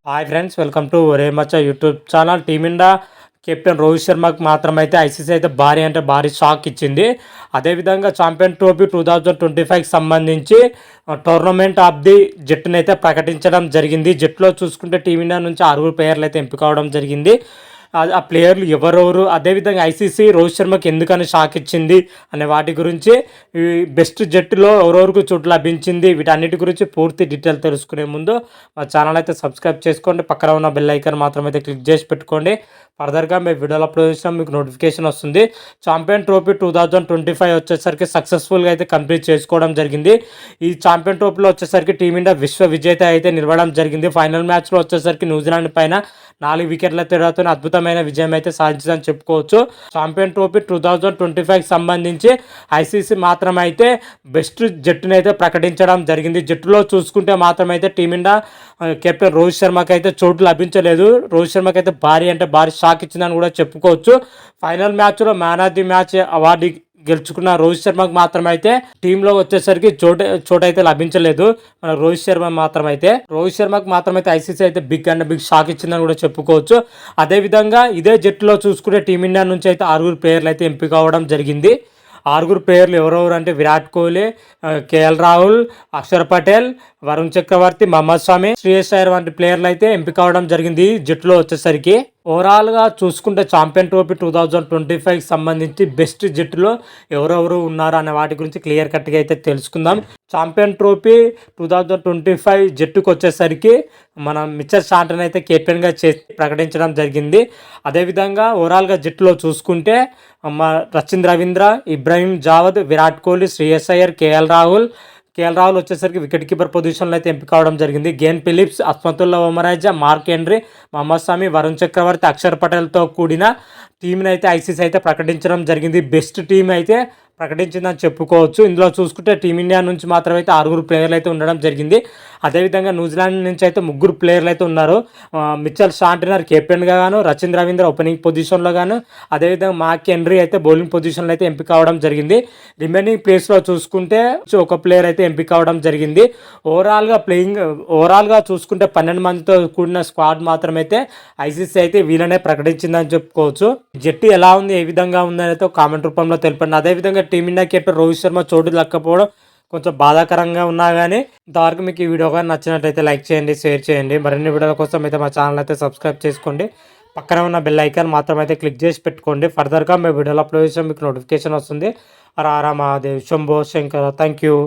Hi friends, welcome to ఒరే మచ్చా YouTube channel. Team India captain Rohit శర్మకు మాత్రమైతే ఐసీసీ అయితే భారీ అంటే భారీ షాక్ ఇచ్చింది. అదేవిధంగా ఛాంపియన్ ట్రోఫీ 2025కి సంబంధించి టోర్నమెంట్ ఆఫ్ ది జట్టును అయితే ప్రకటించడం జరిగింది. జట్టులో చూసుకుంటే టీమిండియా నుంచి 6 ప్లేయర్లు అయితే ఎంపిక అవడం జరిగింది. ఆ ప్లేయర్లు ఎవరెవరు, అదేవిధంగా ఐసీసీ రోహిత్ శర్మకి ఎందుకని షాక్ ఇచ్చింది అనే వాటి గురించి, ఈ బెస్ట్ జట్టులో ఎవరెవరికి చోటు లభించింది, వీటన్నిటి గురించి పూర్తి డీటెయిల్ తెలుసుకునే ముందు మా ఛానల్ అయితే సబ్స్క్రైబ్ చేసుకోండి. పక్కన ఉన్న బెల్ ఐకాన్ మాత్రం అయితే క్లిక్ చేసి పెట్టుకోండి. ఫర్దర్గా మేము వీడియోలో అప్లోడ్ చేసినా మీకు నోటిఫికేషన్ వస్తుంది. ఛాంపియన్ ట్రోఫీ 2025 వచ్చేసరికి సక్సెస్ఫుల్గా అయితే కంప్లీట్ చేసుకోవడం జరిగింది. ఈ ఛాంపియన్ ట్రోఫీలో వచ్చేసరికి టీమిండియా విశ్వ విజేత అయితే నిలవడం జరిగింది. ఫైనల్ మ్యాచ్లో వచ్చేసరికి న్యూజిలాండ్ పైన 4 వికెట్ల తేడాతో అద్భుతమైన విజయం అయితే సాధించిందని చెప్పుకోవచ్చు. ఛాంపియన్ ట్రోఫీ 2025కి సంబంధించి ఐసీసీ మాత్రం అయితే బెస్ట్ జట్టును అయితే ప్రకటించడం జరిగింది. జట్టులో చూసుకుంటే మాత్రం అయితే టీమిండియా కెప్టెన్ రోహిత్ శర్మకి అయితే చోటు లభించలేదు. రోహిత్ శర్మకి అయితే భారీ అంటే భారీ షాక్ ఇచ్చిందని కూడా చెప్పుకోవచ్చు. ఫైనల్ మ్యాచ్లో man of the match award గెలుచుకున్న రోహిత్ శర్మకు మాత్రం అయితే టీంలో వచ్చేసరికి చోటైతే లభించలేదు. మన రోహిత్ శర్మకు మాత్రం అయితే ఐసీసీ అయితే బిగ్ షాక్ ఇచ్చిందని కూడా చెప్పుకోవచ్చు. అదేవిధంగా ఇదే జట్టులో చూసుకుంటే టీమిండియా నుంచి అయితే 6 ప్లేయర్లు అయితే ఎంపిక అవ్వడం జరిగింది. 6 ప్లేయర్లు ఎవరెవరు అంటే విరాట్ కోహ్లీ, కేఎల్ రాహుల్, అక్షర్ పటేల్, వరుణ్ చక్రవర్తి, మహమ్మద్ షమి, శ్రేయస్ అయ్యర్ వంటి ప్లేయర్లు అయితే ఎంపిక అవడం జరిగింది. జట్టులో వచ్చేసరికి ఓవరాల్గా చూసుకుంటే ఛాంపియన్ ట్రోఫీ 2025కి సంబంధించి బెస్ట్ జట్టులో ఎవరెవరు ఉన్నారు అనే వాటి గురించి క్లియర్ కట్గా అయితే తెలుసుకుందాం. ఛాంపియన్ ట్రోఫీ 2025 జట్టుకు వచ్చేసరికి మన మిచెల్ స్టాంటన్ అయితే కెప్టెన్గా చేసి ప్రకటించడం జరిగింది. అదేవిధంగా ఓవరాల్గా జట్టులో చూసుకుంటే రచిన్ రవీంద్ర, ఇబ్రాహిం జావద్, విరాట్ కోహ్లీ, శ్రేయస్ అయ్యర్, కేఎల్ రాహుల్ వచ్చేసరికి వికెట్ కీపర్ పొజిషన్లో అయితే ఎంపిక అవడం జరిగింది. Glenn Phillips, Azmatullah Omarzai, Mark Henry, Mohammed Shami, Varun Chakravarthy, Axar పటేల్తో కూడిన టీంని అయితే ఐసీసీ అయితే ప్రకటించడం జరిగింది. బెస్ట్ టీం అయితే ప్రకటించిందని చెప్పుకోవచ్చు. ఇందులో చూసుకుంటే టీమిండియా నుంచి మాత్రం అయితే 6 ప్లేయర్లు అయితే ఉండడం జరిగింది. అదేవిధంగా న్యూజిలాండ్ నుంచి అయితే 3 ప్లేయర్లు అయితే ఉన్నారు. మిచెల్ స్టాంటనర్ కెప్టెన్గా గాను, రచిన్ రవీంద్ర ఓపెనింగ్ పొజిషన్లో గాను, అదేవిధంగా మార్క్ హెన్రీ అయితే బౌలింగ్ పొజిషన్లో అయితే ఎంపిక అవడం జరిగింది. రిమైనింగ్ ప్లేస్లో చూసుకుంటే ఒక ప్లేయర్ అయితే ఎంపిక అవడం జరిగింది. ఓవరాల్గా చూసుకుంటే 12 మందితో కూడిన స్క్వాడ్ మాత్రమైతే ఐసీసీ అయితే వీళ్ళనే ప్రకటించిందని చెప్పుకోవచ్చు. జట్టు ఎలా ఉంది, ఏ విధంగా ఉందని అయితే కామెంట్ రూపంలో తెలపండి. అదేవిధంగా టీమిండియా కెప్టెన్ రోహిత్ శర్మ చోటు దక్కకపోవడం కొంచెం బాధాకరంగా ఉన్నా కానీ, ఇంతవరకు మీకు ఈ వీడియో కానీ నచ్చినట్లయితే లైక్ చేయండి, షేర్ చేయండి. మరిన్ని వీడియోల కోసం అయితే మా ఛానల్ అయితే సబ్స్క్రైబ్ చేసుకోండి. పక్కన ఉన్న బెల్ ఐకాన్ మాత్రం అయితే క్లిక్ చేసి పెట్టుకోండి. ఫర్దర్గా మేము వీడియోలో అప్లోడ్ చేసాం మీకు నోటిఫికేషన్ వస్తుంది. హర హర మహాదేవ్, శంభో శంకర. Thank you.